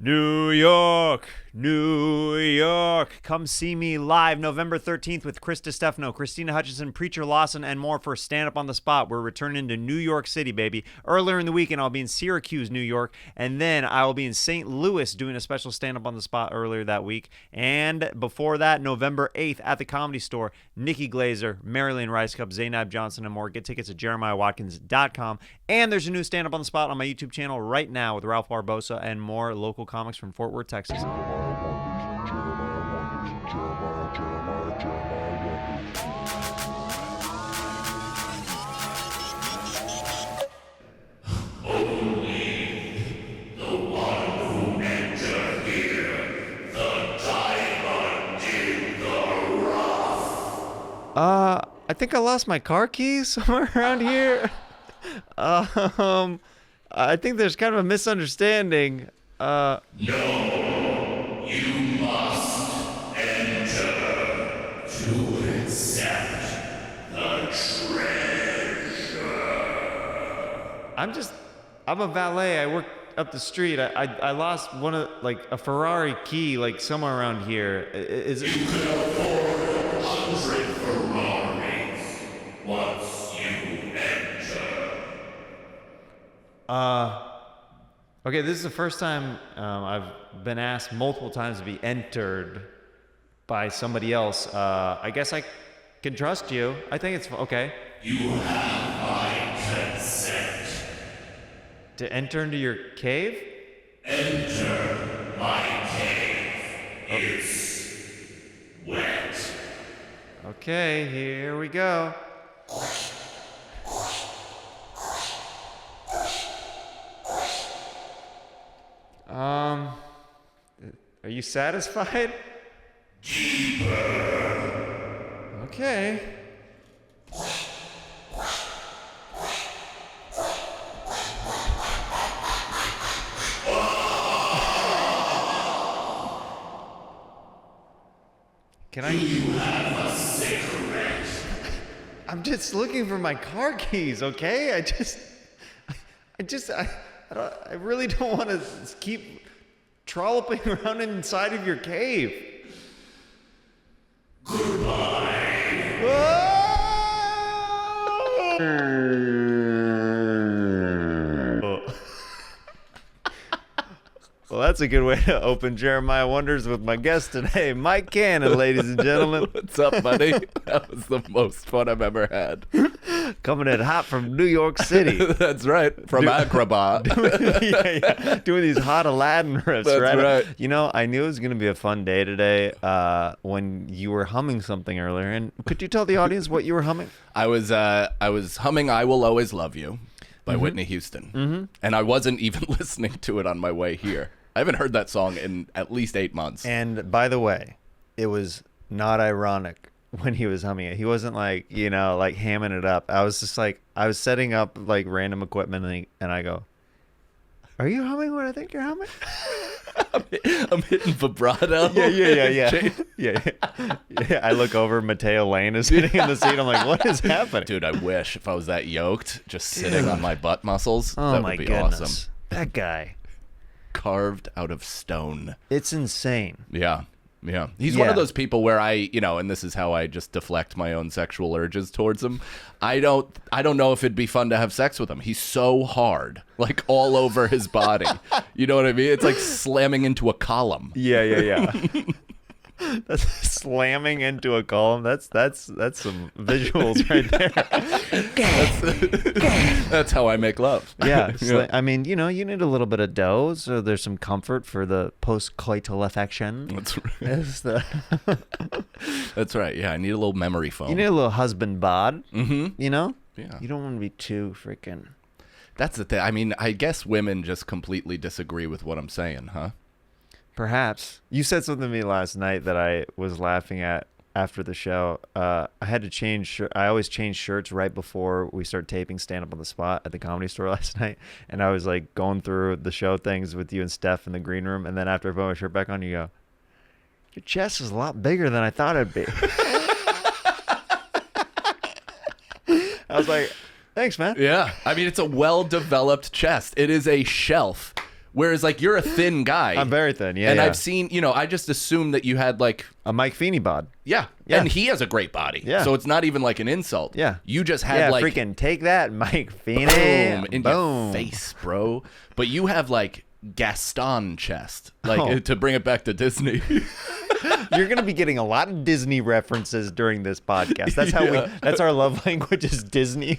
New York, New York. Come see me live November 13th with Chris DiStefano, Christina Hutchinson, Preacher Lawson, and more for Stand Up on the Spot. We're returning to New York City, baby. Earlier in the weekend, I'll be in Syracuse, New York, and then I will be in St. Louis doing a special Stand Up on the Spot earlier that week. And before that, November 8th at the Comedy Store, Nikki Glazer, Marilyn Rice Cup, Zainab Johnson, and more. Get tickets at jeremiahwatkins.com. And there's a new Stand Up on the Spot on my YouTube channel right now with Ralph Barbosa and more local comics from Fort Worth, Texas. I think I lost my car keys somewhere around here. I think there's kind of a misunderstanding. No, you must enter to accept the treasure. I'm a valet. I work up the street. I lost one of, like, a Ferrari key, like, somewhere around here. Is it? You can afford 100 Ferraris once you enter. Okay, this is the first time I've been asked multiple times to be entered by somebody else. I guess I can trust you. I think it's okay. You have my consent. To enter into your cave? Enter my cave. It's wet. Okay, here we go. Are you satisfied? Deeper. Okay. Can I? Do you have a cigarette? I'm just looking for my car keys, okay? I really don't want to keep trolloping around inside of your cave. Goodbye. Well, that's a good way to open Jeremiah Wonders with my guest today, Mike Cannon, ladies and gentlemen. What's up, buddy? That was the most fun I've ever had. Coming in hot from New York City. That's right. From Acrobat. Doing these hot Aladdin riffs, That's right. You know, I knew it was going to be a fun day today when you were humming something earlier. And could you tell the audience what you were humming? I was humming "I Will Always Love You" by Whitney Houston, and I wasn't even listening to it on my way here. I haven't heard that song in at least 8 months. And by the way, it was not ironic when he was humming it. He wasn't like, like hamming it up. I was just like, I was setting up like random equipment and I go, "Are you humming what I think you're humming?" I'm hitting vibrato. Yeah. I look over, Mateo Lane is sitting in the seat. I'm like, what is happening? Dude, I wish if I was that yoked, just sitting on my butt muscles. Oh, that my would be goodness. awesome. That guy. Carved out of stone. It's insane. Yeah. He's one of those people where and this is how I just deflect my own sexual urges towards him. I don't know if it'd be fun to have sex with him. He's so hard, like all over his body. You know what I mean? It's like slamming into a column. Yeah. That's slamming into a column. That's some visuals right there. That's how I make love. Yeah. I mean, you need a little bit of dough, so there's some comfort for the post-coital affection. That's right. That's right. Yeah, I need a little memory foam. You need a little husband bod. Mm-hmm. Yeah. You don't want to be too freaking. That's the thing. I mean, I guess women just completely disagree with what I'm saying, huh? Perhaps. You said something to me last night that I was laughing at after the show. I had to change. I always change shirts right before we start taping Stand Up on the Spot at the Comedy Store last night. And I was like going through the show things with you and Steph in the green room. And then after I put my shirt back on, you go, "Your chest is a lot bigger than I thought it'd be." I was like, thanks, man. Yeah. I mean, it's a well-developed chest. It is a shelf Whereas, like, you're a thin guy. I'm very thin, yeah. And yeah. I've seen, I just assumed that you had, like... a Mike Feeney bod. Yeah. And he has a great body. Yeah. So it's not even, like, an insult. Yeah. You just had, like... freaking take that, Mike Feeney. Boom. In your face, bro. But you have, like, Gaston chest. Like, to bring it back to Disney. You're going to be getting a lot of Disney references during this podcast. That's how that's our love language is Disney.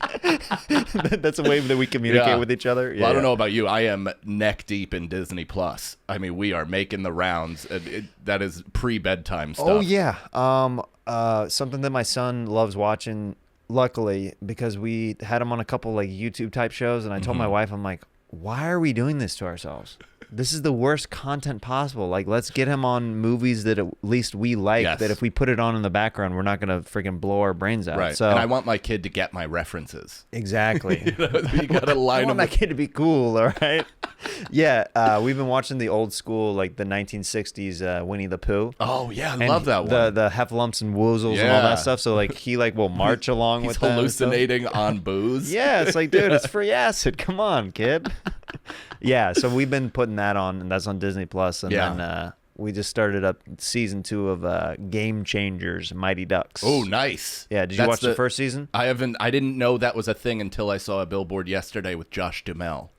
That's a way that we communicate with each other. Well, I don't know about you. I am neck deep in Disney Plus. I mean, we are making the rounds. That is pre-bedtime stuff. Oh, yeah. Something that my son loves watching, luckily, because we had him on a couple like YouTube type shows, and I told my wife, I'm like, why are we doing this to ourselves? This is the worst content possible. Like, let's get him on movies that at least we like, that if we put it on in the background, we're not going to freaking blow our brains out. Right. So, and I want my kid to get my references. Exactly. You got to line I want them. my kid to be cool, all right? Yeah, we've been watching the old school, like the 1960s Winnie the Pooh. Oh, yeah, I And love that one. The heffalumps and woozles and all that stuff. So, like, he, like, will march along with them. He's hallucinating on booze. Yeah, it's like, dude, it's free acid. Come on, kid. Yeah, so we've been putting that on, and that's on Disney Plus, and then we just started up season 2 of Game Changers, Mighty Ducks. Oh, nice. Yeah, did you watch the first season? I didn't know that was a thing until I saw a billboard yesterday with Josh Duhamel.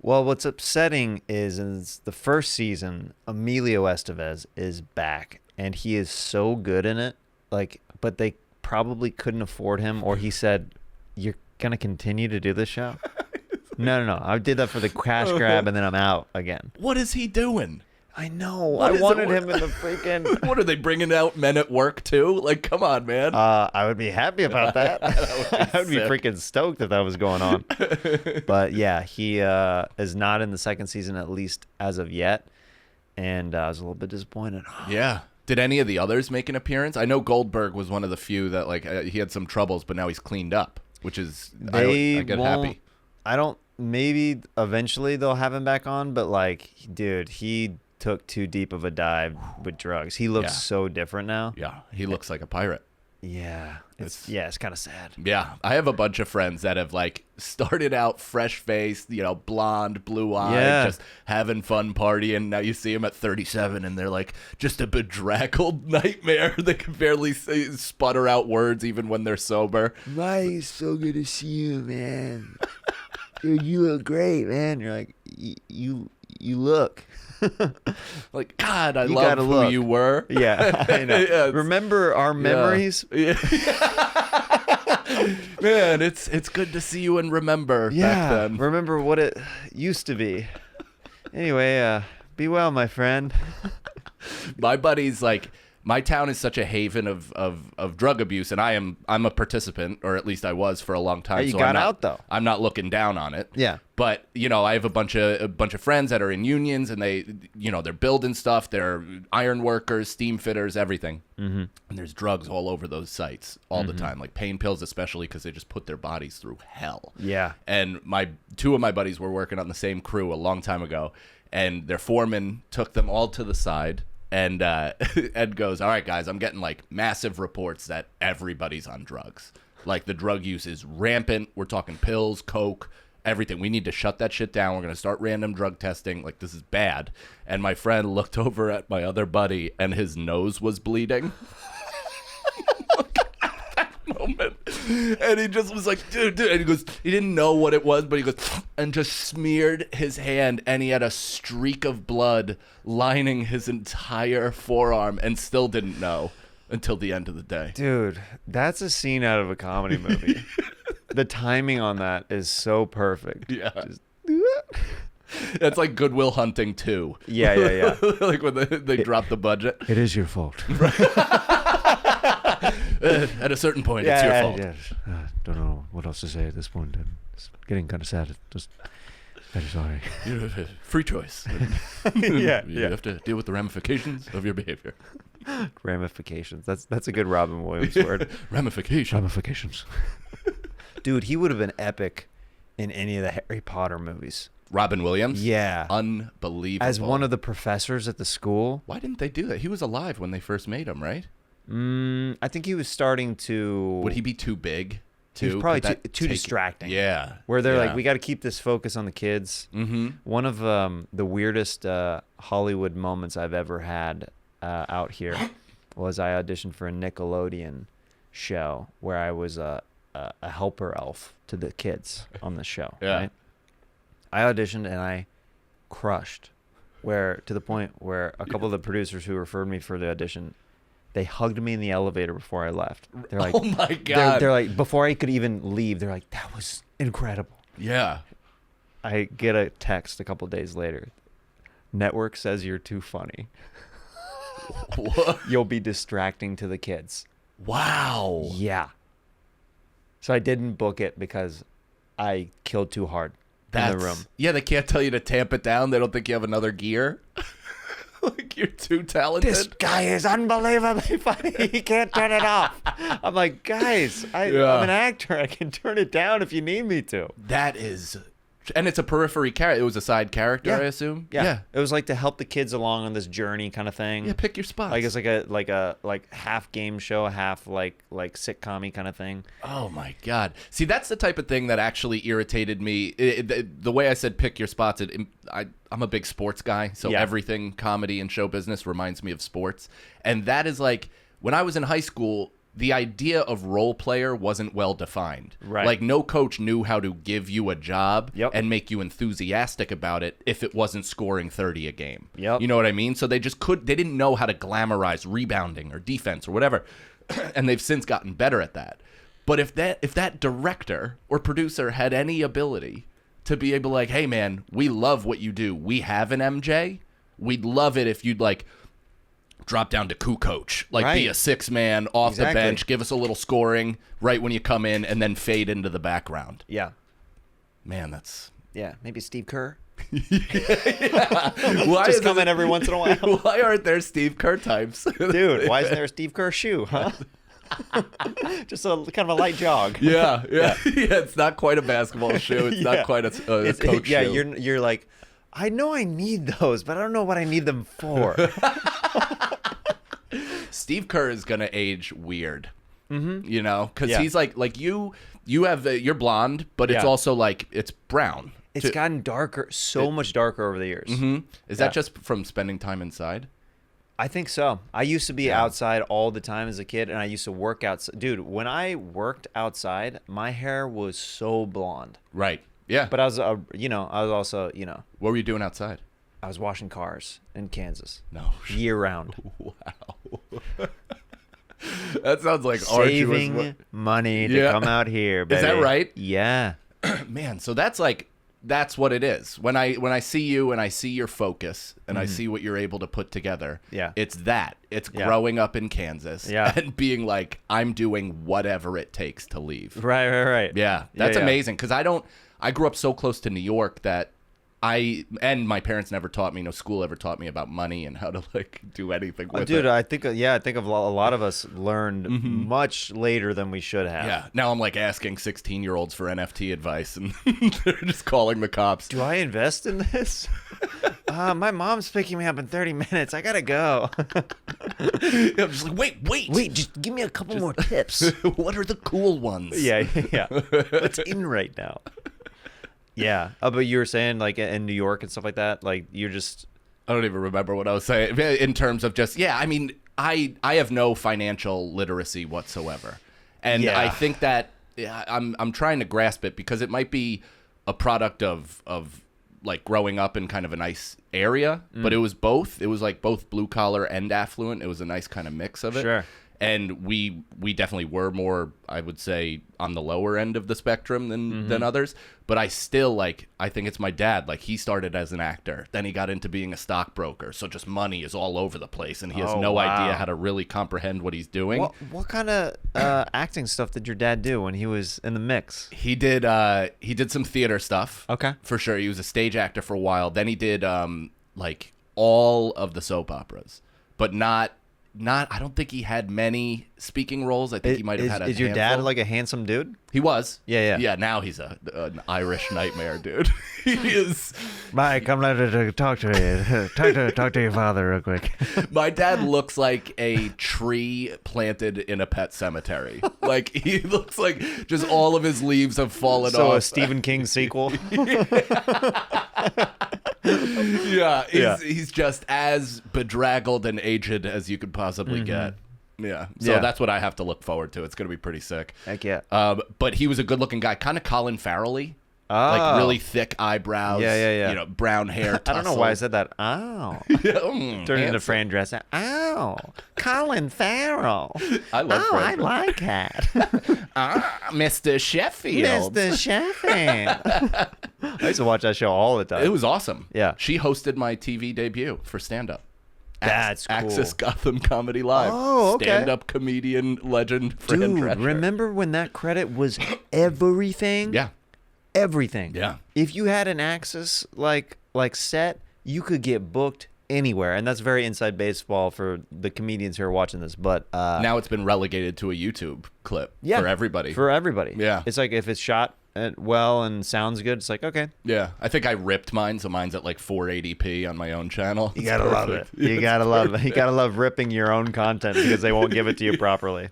Well, what's upsetting is the first season, Emilio Estevez is back, and he is so good in it. Like, but they probably couldn't afford him, or he said, "You're gonna continue to do this show." No. I did that for the cash grab, and then I'm out again. What is he doing? I know. I wanted him in the freaking... What, are they bringing out Men at Work, too? Like, come on, man. I would be happy about that. I would be freaking stoked if that was going on. But, yeah, he is not in the second season, at least as of yet. And I was a little bit disappointed. Yeah. Did any of the others make an appearance? I know Goldberg was one of the few that, like, he had some troubles, but now he's cleaned up, which is... I get happy. Maybe eventually they'll have him back on, but, like, dude, he took too deep of a dive with drugs. He looks so different now. Yeah, he looks like a pirate. Yeah. It's kind of sad. Yeah, I have a bunch of friends that have, like, started out fresh-faced, blonde, blue-eyed, just having fun partying. Now you see them at 37, and they're, like, just a bedraggled nightmare. They can barely sputter out words even when they're sober. Mike, it's so good to see you, man. Dude, you look great, man. You're like, you look. Like, God, I love who you were. Yeah, I know. Yeah, remember our memories? Yeah. Man, it's good to see you and remember back then. Remember what it used to be. Anyway, be well, my friend. My buddy's like... My town is such a haven of drug abuse, and I'm a participant, or at least I was for a long time. Hey, you so got out though. I'm not looking down on it. Yeah. But I have a bunch of friends that are in unions, and they're building stuff. They're iron workers, steam fitters, everything. Mm-hmm. And there's drugs all over those sites all the time, like pain pills, especially because they just put their bodies through hell. Yeah. And two of my buddies were working on the same crew a long time ago, and their foreman took them all to the side. And Ed goes, all right, guys, I'm getting, like, massive reports that everybody's on drugs. Like, the drug use is rampant. We're talking pills, coke, everything. We need to shut that shit down. We're going to start random drug testing. Like, this is bad. And my friend looked over at my other buddy, and his nose was bleeding. Moment, and he just was like, dude, and he goes, he didn't know what it was, but he goes, and just smeared his hand, and he had a streak of blood lining his entire forearm, and still didn't know until the end of the day. Dude, that's a scene out of a comedy movie. The timing on that is so perfect. Yeah. That's like Good Will Hunting 2. Yeah. Like when they drop the budget. It is your fault. At a certain point, it's your fault. Yeah. Don't know what else to say at this point. It's getting kind of sad. Just very sorry. Free choice. You have to deal with the ramifications of your behavior. Ramifications. That's a good Robin Williams word. Ramifications. Dude, he would have been epic in any of the Harry Potter movies. Robin Williams? Yeah. Unbelievable. As one of the professors at the school. Why didn't they do that? He was alive when they first made him, right? I think he was starting to... Would he be too big? too. He's probably Could that too take- distracting. Yeah. Where they're Yeah. like, we got to keep this focus on the kids. Mm-hmm. One of the weirdest Hollywood moments I've ever had out here was I auditioned for a Nickelodeon show where I was a helper elf to the kids on the show. Yeah. Right? I auditioned and I crushed, to the point where a couple of the producers who referred me for the audition, they hugged me in the elevator before I left. They're like, Oh my God. They're like, before I could even leave, they're like, that was incredible. Yeah. I get a text a couple days later. Network says you're too funny. What? You'll be distracting to the kids. Wow. Yeah. So I didn't book it because I killed too hard in the room. Yeah, they can't tell you to tamp it down. They don't think you have another gear. Like you're too talented. This guy is unbelievably funny. He can't turn it off. I'm like, guys, I'm an actor. I can turn it down if you need me to. That is, and it's a periphery character. It was a side character, Yeah. I assume. Yeah. It was like to help the kids along on this journey kind of thing. Yeah, pick your spots. Like it's like a half game show, half like sitcom-y kind of thing. Oh my God. See, that's the type of thing that actually irritated me. The way I said pick your spots, I'm a big sports guy, so Yeah. everything comedy and show business reminds me of sports. And that is like, when I was in high school, the idea of role player wasn't well defined. Right. Like no coach knew how to give you a job Yep. and make you enthusiastic about it if it wasn't scoring 30 a game. Yep. You know what I mean? So they didn't know how to glamorize rebounding or defense or whatever. And they've since gotten better at that. But if that director or producer had any ability to be able to like, hey man, we love what you do. We have an MJ. We'd love it if you'd like drop down to coach, like be Right. a 6-man off the Exactly. bench, give us a little scoring right when you come in, and then fade into the background. Yeah. Man, that's Yeah. Maybe Steve Kerr. why Just come in every once in a while. Why aren't there Steve Kerr types, Dude, why isn't there a Steve Kerr shoe, huh? Just a kind of a light jog. Yeah. It's not quite a basketball shoe. It's Yeah. not quite a coach yeah, shoe. you're like, I know I need those, but I don't know what I need them for. Steve Kerr is gonna age weird, you know, because Yeah. he's like you have you're blonde, but it's Yeah. also like it's brown. It's gotten darker, much darker over the years. Is that just from spending time inside? I think so. I used to be outside all the time as a kid, and I used to work outside. Dude, when I worked outside, my hair was so blonde. Right. Yeah. But I was, I was also, What were you doing outside? I was washing cars in Kansas No. year round, Wow. That sounds like arduous saving work. money to Yeah. come out here. Baby. Is that right? Yeah. Man, so that's what it is. When I see you and I see your focus and I see what you're able to put together. Yeah. It's that. It's Yeah. growing up in Kansas. Yeah. And being like, I'm doing whatever it takes to leave. Right. Yeah. That's yeah. amazing. Because I grew up so close to New York that and my parents never taught me, no school ever taught me about money and how to like do anything with Dude, it. I think a lot of us learned much later than we should have. Yeah. Now I'm like asking 16-year-olds for NFT advice and they're just calling the cops. Do I invest in this? My mom's picking me up in 30 minutes. I gotta go. I'm just like, wait. Just give me a couple more tips. What are the cool ones? Yeah. What's in right now? Yeah. But you were saying like in New York and stuff like that, like you're just. I don't even remember what I was saying in terms of just, I mean, I have no financial literacy whatsoever. And Yeah. I think that I'm trying to grasp it because it might be a product of like growing up in kind of a nice area, but it was both. It was like both blue collar and affluent. It was a nice kind of mix of it. Sure. And we definitely were more, I would say, on the lower end of the spectrum than others. But I still, like, I think it's my dad. Like, he started as an actor. Then he got into being a stockbroker. So just money is all over the place. And he has Oh, no wow. idea how to really comprehend what he's doing. What kind of acting stuff did your dad do when he was in the mix? He did some theater stuff. Okay. For sure. He was a stage actor for a while. Then he did, like, all of the soap operas. But not I don't think he had many speaking roles. I think he might have had a Is your dad handful. like a handsome dude? He was. Yeah. Yeah, now he's an Irish nightmare, dude. He is. Mike, come to talk to you. Talk to your father real quick. My dad looks like a tree planted in a pet cemetery. Like, he looks like just all of his leaves have fallen off. So a Stephen King sequel? Yeah, he's just as bedraggled and aged as you could possibly get. Yeah, so that's what I have to look forward to. It's going to be pretty sick. Heck yeah. But he was a good-looking guy, kind of Colin Farrell-y. Oh. Like really thick eyebrows. Yeah. You know, brown hair. I don't know why I said that. Oh. Turned into Fran Dresser. Oh. Colin Farrell. I love Fran. I like that. Mr. Sheffield. Mr. Sheffield. I used to watch that show all the time. It was awesome. Yeah. She hosted my TV debut for stand-up. That's cool. Access Gotham Comedy Live. Oh, okay. Stand-up comedian legend Fran Drescher. Remember when that credit was everything? Yeah. Everything. Yeah. If you had an Access like set, you could get booked anywhere, and that's very inside baseball for the comedians who are watching this. But now it's been relegated to a YouTube clip for everybody. For everybody. Yeah. It's like if it's shot well and sounds good, it's like, okay. Yeah. I think I ripped mine, so mine's at like 480p on my own channel. You gotta love it. You gotta love it. You gotta love ripping your own content because they won't give it to you properly.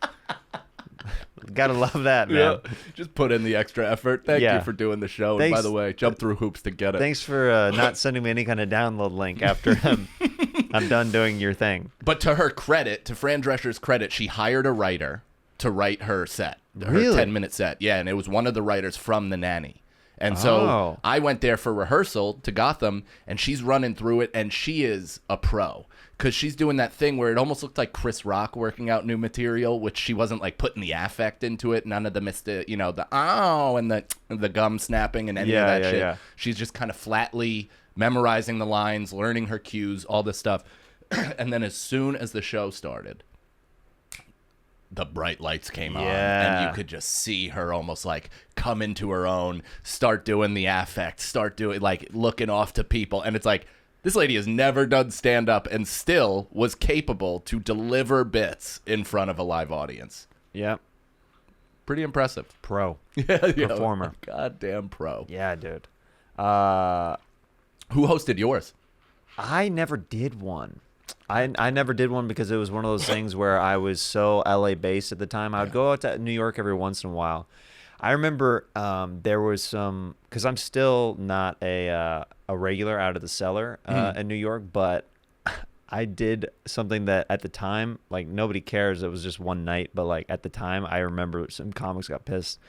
Gotta love that, man. Yeah. Just put in the extra effort. Thank you for doing the show. Thanks. And by the way, jump through hoops to get it. Thanks for not sending me any kind of download link after I'm done doing your thing. But to her credit, to Fran Drescher's credit, she hired a writer to write her set, her Really? 10-minute set. Yeah, and it was one of the writers from The Nanny. And so I went there for rehearsal to Gotham, and she's running through it, and she is a pro. Because she's doing that thing where it almost looked like Chris Rock working out new material, which she wasn't like putting the affect into it. None of the the and the gum snapping and any of that shit. Yeah. She's just kind of flatly memorizing the lines, learning her cues, all this stuff. And then as soon as the show started, the bright lights came on, and you could just see her almost like come into her own, start doing the affect, start doing like looking off to people. And it's like, this lady has never done stand-up and still was capable to deliver bits in front of a live audience. Yeah. Pretty impressive. Pro. Yeah, Performer. Goddamn pro. Yeah, dude. Who hosted yours? I never did one. I never did one because it was one of those things where I was so LA based at the time. I would go out to New York every once in a while. I remember there was some, because I'm still not a regular out of the cellar in New York, but I did something that at the time, like, nobody cares. It was just one night, but like at the time, I remember some comics got pissed.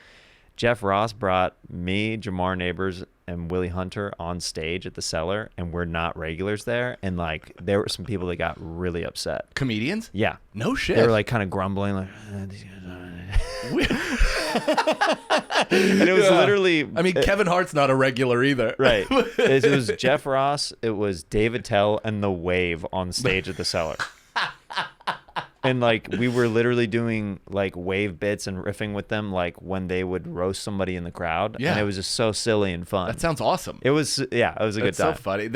Jeff Ross brought me, Jamar Neighbors, and Willie Hunter on stage at the cellar, and we're not regulars there. And like, there were some people that got really upset. Comedians? Yeah. No shit. They were like kind of grumbling, like, these guys and it was literally. I mean, Kevin Hart's not a regular either. Right. It was Jeff Ross, it was Dave Attell, and The Wave on stage at the cellar. And like, we were literally doing like wave bits and riffing with them, like when they would roast somebody in the crowd. Yeah. And it was just so silly and fun. That sounds awesome. It was, yeah, it was a good time. It's so funny.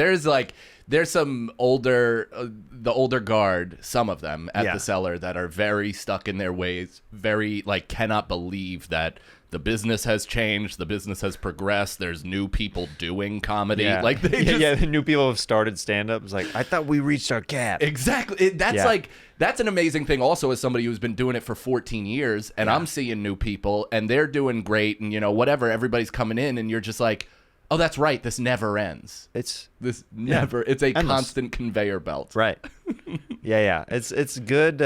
There's some older, the older guard, some of them at the cellar that are very stuck in their ways, very like cannot believe that the business has changed, the business has progressed. There's new people doing comedy. Yeah. Like the new people have started stand up. It's like, I thought we reached our cap. Exactly. That's an amazing thing also, as somebody who's been doing it for 14 years, and I'm seeing new people and they're doing great, and whatever, everybody's coming in, and you're just like, oh, that's right, this never ends. It's a endless. Constant conveyor belt. Right. Yeah. It's good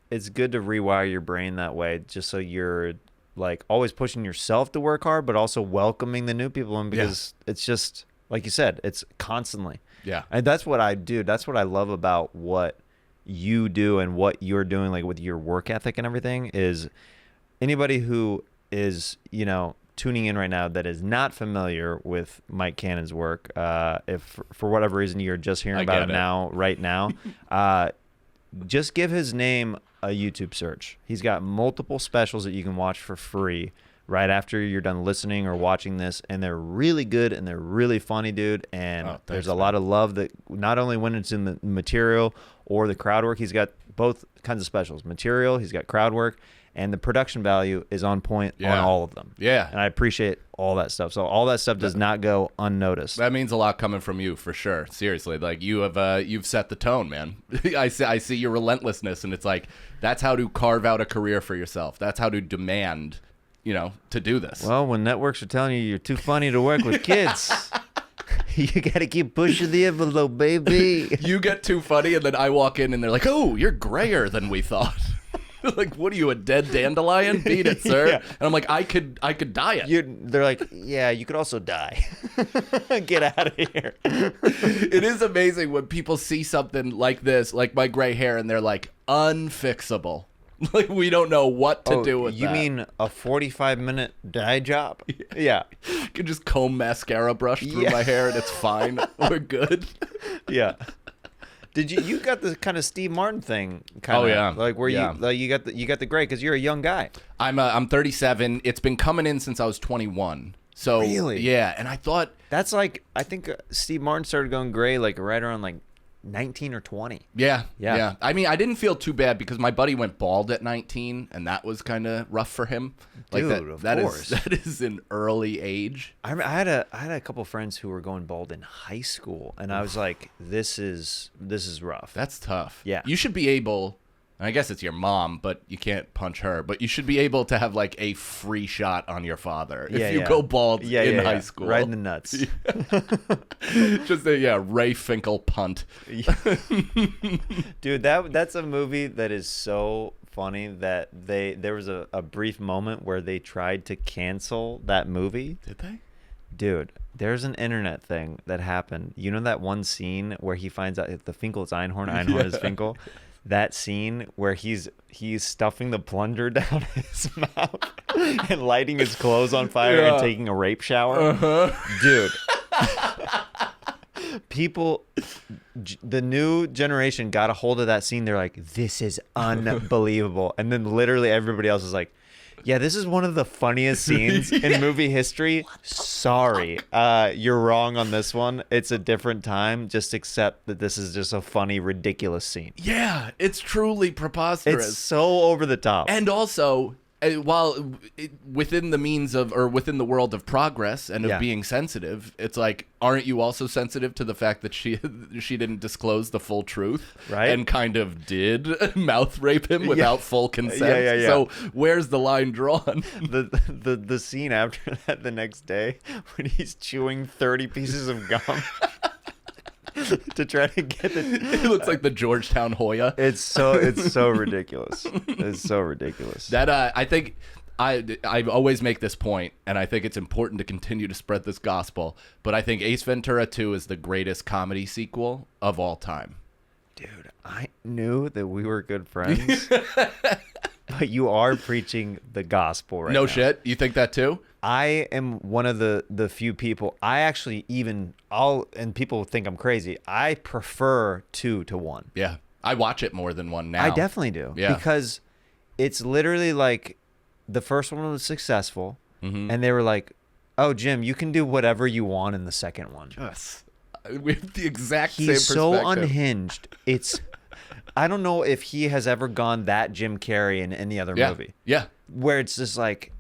it's good to rewire your brain that way, just so you're like always pushing yourself to work hard, but also welcoming the new people in, because it's just like you said, it's constantly. Yeah. And that's what I do. That's what I love about what you do and what you're doing, like with your work ethic and everything, is anybody who is, tuning in right now that is not familiar with Mike Cannon's work, if for whatever reason you're just hearing about it right now, just give his name a YouTube search. He's got multiple specials that you can watch for free right after you're done listening or watching this, and they're really good and they're really funny, dude. And there's a lot of love that not only when it's in the material or the crowd work. He's got both kinds of specials: material, he's got crowd work, and the production value is on point on all of them. Yeah. And I appreciate all that stuff. So all that stuff does not go unnoticed. That means a lot coming from you, for sure. Seriously, like you've set the tone, man. I see your relentlessness, and it's like that's how to carve out a career for yourself. That's how to demand, to do this. Well, when networks are telling you you're too funny to work with kids, you got to keep pushing the envelope, baby. You get too funny, and then I walk in, and they're like, "Oh, you're grayer than we thought." Like, what are you, a dead dandelion? Beat it, sir. Yeah. And I'm like, I could diet. They're like, yeah, you could also die. Get out of here. It is amazing when people see something like this, like my gray hair, and they're like, unfixable. Like, we don't know what to do with you that. You mean a 45-minute dye job? Yeah. You can just comb mascara brush through my hair, and it's fine. We're good. Yeah. Did you got the kind of Steve Martin thing? Kinda, like where you got the gray because you're a young guy. I'm 37. It's been coming in since I was 21. So really, yeah. And I thought that's like I think Steve Martin started going gray like right around like 19 or 20. Yeah. I mean, I didn't feel too bad because my buddy went bald at 19, and that was kind of rough for him. Like dude, of course. That is an early age. I had a couple friends who were going bald in high school, and I was like, this is rough. That's tough. Yeah. You should be able, and I guess it's your mom, but you can't punch her, but you should be able to have like a free shot on your father if you go bald in high school. Right in the nuts. Just a Ray Finkel punt. Dude, that's a movie that is so funny that there was a brief moment where they tried to cancel that movie. Did they? Dude, there's an internet thing that happened. You know that one scene where he finds out if the Finkel is Einhorn, Einhorn is Finkel? That scene where he's stuffing the plunger down his mouth and lighting his clothes on fire and taking a rape shower. Dude. People, the new generation got a hold of that scene. They're like, this is unbelievable. And then literally everybody else is like, yeah, this is one of the funniest scenes in movie history. Sorry, you're wrong on this one. It's a different time. Just accept that this is just a funny, ridiculous scene. Yeah, it's truly preposterous. It's so over the top. And also, while within the means of, or within the world of progress and of being sensitive, it's like, aren't you also sensitive to the fact that she didn't disclose the full truth, right? And kind of did mouth rape him without full consent. Yeah. So where's the line drawn? The scene after that, the next day, when he's chewing 30 pieces of gum. To try to get it looks like the Georgetown Hoya. It's so ridiculous. It's so ridiculous. That I think I always make this point, and I think it's important to continue to spread this gospel, but I think Ace Ventura 2 is the greatest comedy sequel of all time. Dude, I knew that we were good friends. But you are preaching the gospel right now. No shit. You think that too? I am one of the few people. I actually and people think I'm crazy. I prefer 2 to 1. Yeah. I watch it more than 1 now. I definitely do. Yeah. Because it's literally like the first one was successful, and they were like, oh, Jim, you can do whatever you want in the second one. Yes. We have the exact same perspective. He's so unhinged. I don't know if he has ever gone that Jim Carrey in any other movie. Yeah. Where it's just like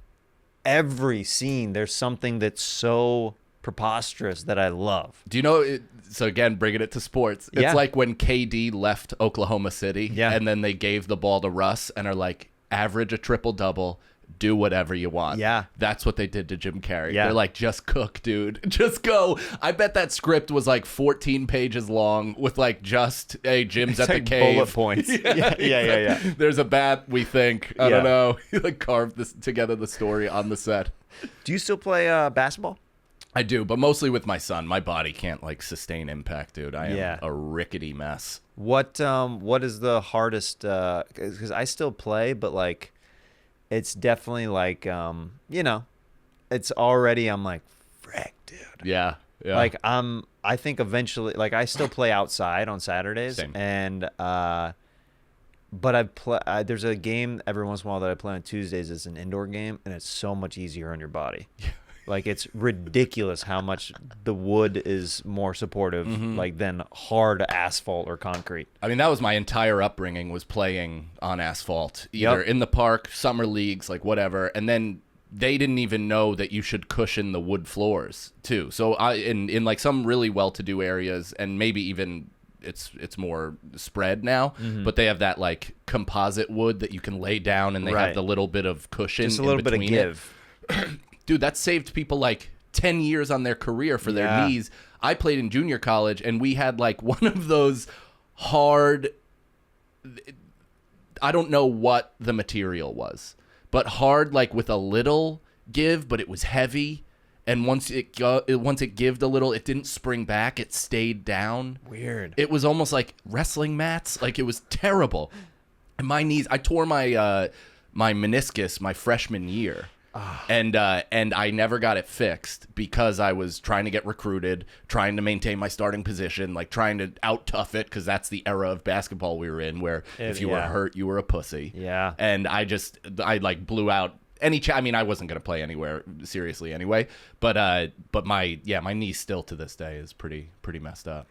every scene, there's something that's so preposterous that I love. Do you know, so again, bringing it to sports, it's like when KD left Oklahoma City and then they gave the ball to Russ and are like, average a triple-double, do whatever you want. Yeah. That's what they did to Jim Carrey. Yeah. They're like, just cook, dude. Just go. I bet that script was like 14 pages long with like just, hey, Jim's at like the cave. bullet points. Yeah. There's a bat, we think. I don't know. He like carved this together, the story on the set. Do you still play basketball? I do, but mostly with my son. My body can't like sustain impact, dude. I am a rickety mess. What is the hardest? Because I still play, but like, it's definitely like it's already. I'm like, frick, dude. Yeah. Like I think eventually, like I still play outside on Saturdays, Same. and But there's a game every once in a while that I play on Tuesdays. It's an indoor game, and it's so much easier on your body. Like, it's ridiculous how much the wood is more supportive, like, than hard asphalt or concrete. I mean, that was my entire upbringing, was playing on asphalt, either in the park, summer leagues, like whatever. And then they didn't even know that you should cushion the wood floors too. So in like some really well-to-do areas, and maybe even it's more spread now, but they have that like composite wood that you can lay down, and they have the little bit of cushion, just a little bit of give. Dude, that saved people like 10 years on their career for their knees. I played in junior college, and we had like one of those hard, I don't know what the material was, but hard, like with a little give, but it was heavy. And once it gived a little, it didn't spring back. It stayed down. Weird. It was almost like wrestling mats. Like, it was terrible. And my knees, I tore my my meniscus my freshman year. And I never got it fixed because I was trying to get recruited, trying to maintain my starting position, like trying to out-tough it, because that's the era of basketball we were in, where if you were hurt, you were a pussy. Yeah. And I like blew out any I mean, I wasn't going to play anywhere seriously anyway, but my knee still to this day is pretty messed up.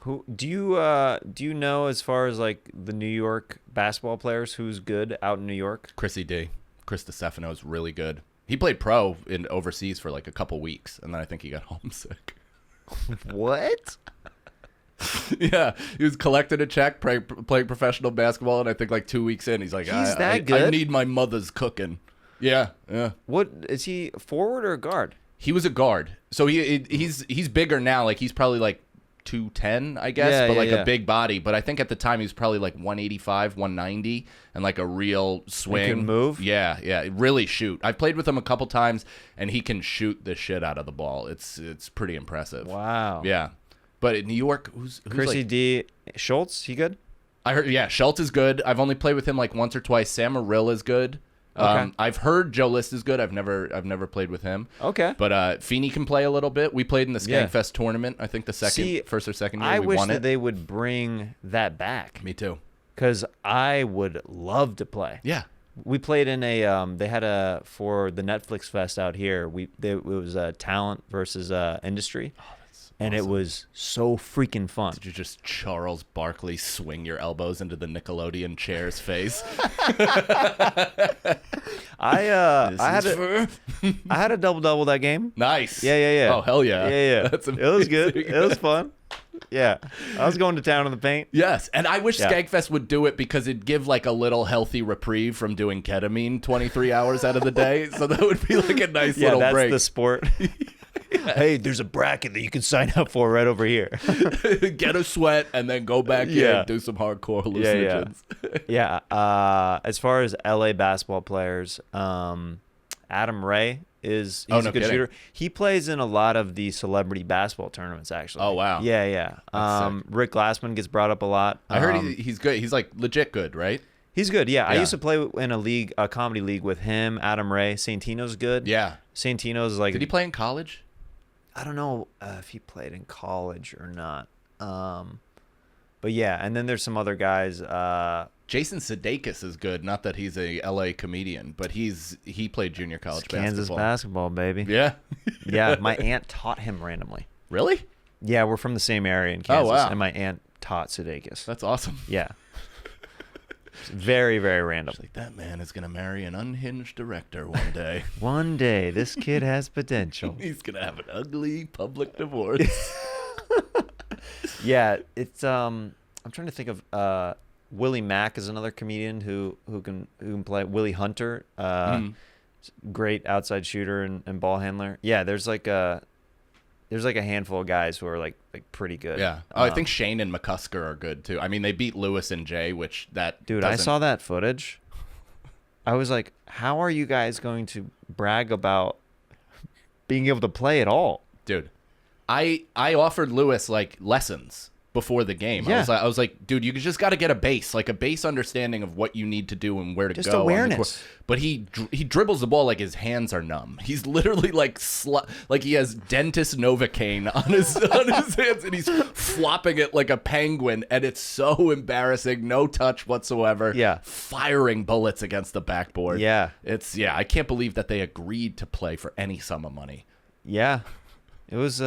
Who do you know, as far as like the New York basketball players, who's good out in New York? Chris DiStefano is really good. He played pro in overseas for like a couple weeks, and then I think he got homesick. What? Yeah, he was collecting a check, playing professional basketball, and I think like 2 weeks in, he's like, He's that good? I need my mother's cooking. Yeah. What is he, forward or a guard? He was a guard, so he's bigger now. Like, he's probably like 210, I guess, but like a big body. But I think at the time he was probably like 185, 190, and like a real swing. He can move? Yeah, really shoot. I've played with him a couple times, and he can shoot the shit out of the ball. It's pretty impressive. Wow. Yeah. But in New York, who's Chrissy like, D. Schultz, he good? I heard, Schultz is good. I've only played with him like once or twice. Sam Arill is good. Okay. I've heard Joe List is good. I've never played with him. Okay. But Feeney can play a little bit. We played in the Skankfest tournament. I think the first or second year I we wish won that it. they would bring that back. Me too. Because I would love to play. Yeah. We played in they had for the Netflix Fest out here. It was talent versus industry. And awesome. It was so freaking fun. Did you just Charles Barkley swing your elbows into the Nickelodeon chair's face? I had a double that game. Nice. Yeah. Oh, hell yeah. Yeah. That's it was good. It was fun. Yeah. I was going to town in the paint. Yes, and I wish Skankfest would do it, because it'd give like a little healthy reprieve from doing ketamine 23 hours out of the day. So that would be like a nice little that's break. the sport. Hey, there's a bracket that you can sign up for right over here. Get a sweat and then go back in and do some hardcore hallucinogens. Yeah. As far as LA basketball players, Adam Ray he's a good shooter. He plays in a lot of the celebrity basketball tournaments, actually. Oh, wow. Yeah. Rick Glassman gets brought up a lot. I heard he's good. He's like legit good, right? He's good, yeah. I used to play in a comedy league with him, Adam Ray. Santino's good. Yeah. Santino's like... Did he play in college? I don't know if he played in college or not. But yeah, and then there's some other guys. Jason Sudeikis is good. Not that he's a LA comedian, but he played junior college basketball. Kansas basketball, baby. Yeah. Yeah, my aunt taught him randomly. Really? Yeah, we're from the same area in Kansas. Oh, wow. And my aunt taught Sudeikis. That's awesome. Yeah. Very, very random. It's like, that man is going to marry an unhinged director one day. One day, this kid has potential. He's going to have an ugly public divorce. Yeah, it's I'm trying to think of Willie Mack is another comedian who can play. Willie Hunter, great outside shooter and ball handler. Yeah, there's like a handful of guys who are like pretty good. Yeah. I think Shane and McCusker are good too. I mean, they beat Lewis and Jay, which that dude, I saw that footage. I was like, how are you guys going to brag about being able to play at all? Dude, I offered Lewis like lessons before the game. Yeah. I was like, dude, you just got to get a base understanding of what you need to do and where to Just go. awareness. But he dribbles the ball like his hands are numb. He's literally like he has dentist Novocaine on his hands, and he's flopping it like a penguin, and it's so embarrassing. No touch whatsoever. Yeah. Firing bullets against the backboard. Yeah. I can't believe that they agreed to play for any sum of money. Yeah. It was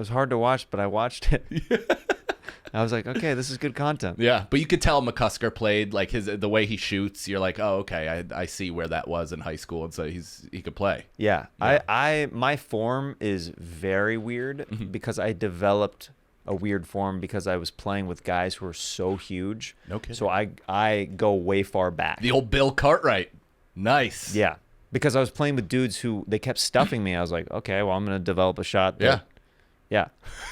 hard to watch, but I watched it. I was like, okay, this is good content. Yeah, but you could tell McCusker played like the way he shoots. You're like, oh, okay, I see where that was in high school, and so he could play. Yeah. My form is very weird because I developed a weird form because I was playing with guys who are so huge. No kidding. So I go way far back. The old Bill Cartwright. Nice. Yeah. Because I was playing with dudes who they kept stuffing me. I was like, okay, well, I'm going to develop a shot. Yeah.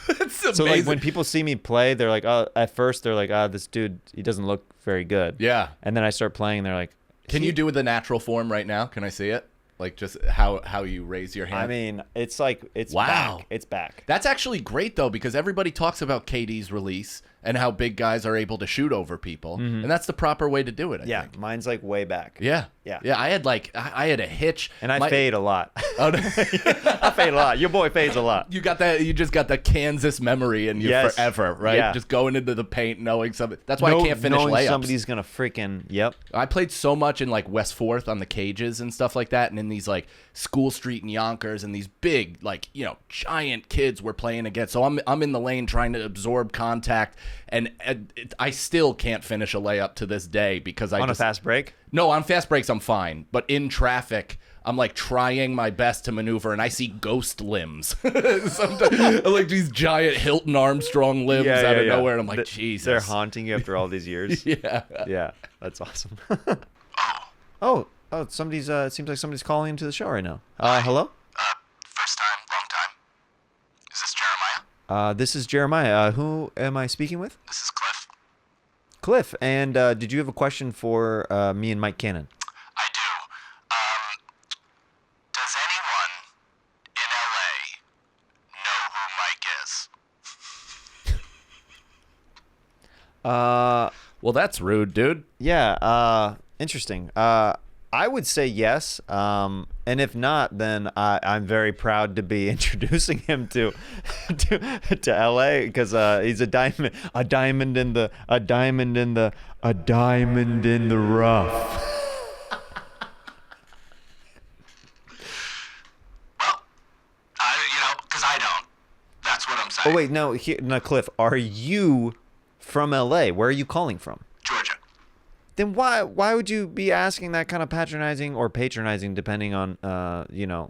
It's amazing. So like when people see me play, they're like, oh, at first they're like, oh, this dude, he doesn't look very good. Yeah. And then I start playing and they're like, Can you do the natural form right now? Can I see it? Like just how you raise your hand? I mean, it's like, it's Wow. back. It's back. That's actually great though, because everybody talks about KD's release and how big guys are able to shoot over people, and that's the proper way to do it. I Yeah. think. Mine's like way back. Yeah. Yeah. Yeah. I had a hitch, And I fade a lot. Oh, no. I fade a lot. Your boy fades a lot. You got that. You just got the Kansas memory in you Yes. forever, right? Yeah. Just going into the paint, knowing something. That's why I can't finish knowing layups. somebody's going to freaking, yep. I played so much in like West Fourth on the cages and stuff like that, and in these like School Street and Yonkers, and these big like giant kids we're playing against. So I'm in the lane trying to absorb contact, and I still can't finish a layup to this day because On a fast break? No, on fast breaks I'm fine, but in traffic I'm like trying my best to maneuver, and I see ghost limbs. Sometimes, like these giant Hilton Armstrong limbs out of nowhere, and I'm like, Jesus. They're haunting you after all these years. Yeah. Yeah, that's awesome. oh, somebody's. It seems like somebody's calling into the show right now. Hello. First time, long time. Is this Jeremiah? This is Jeremiah. Who am I speaking with? This is Cliff. Cliff. And did you have a question for me and Mike Cannon? I do. Does anyone in LA know who Mike is? Well, that's rude, dude. Yeah. Interesting. I would say yes. And if not, then I'm very proud to be introducing him to LA because he's a diamond in the rough. Well, because I don't. That's what I'm saying. Oh wait, no, Cliff, are you from LA? Where are you calling from? Georgia. Then why would you be asking that kind of patronizing or patronizing, depending on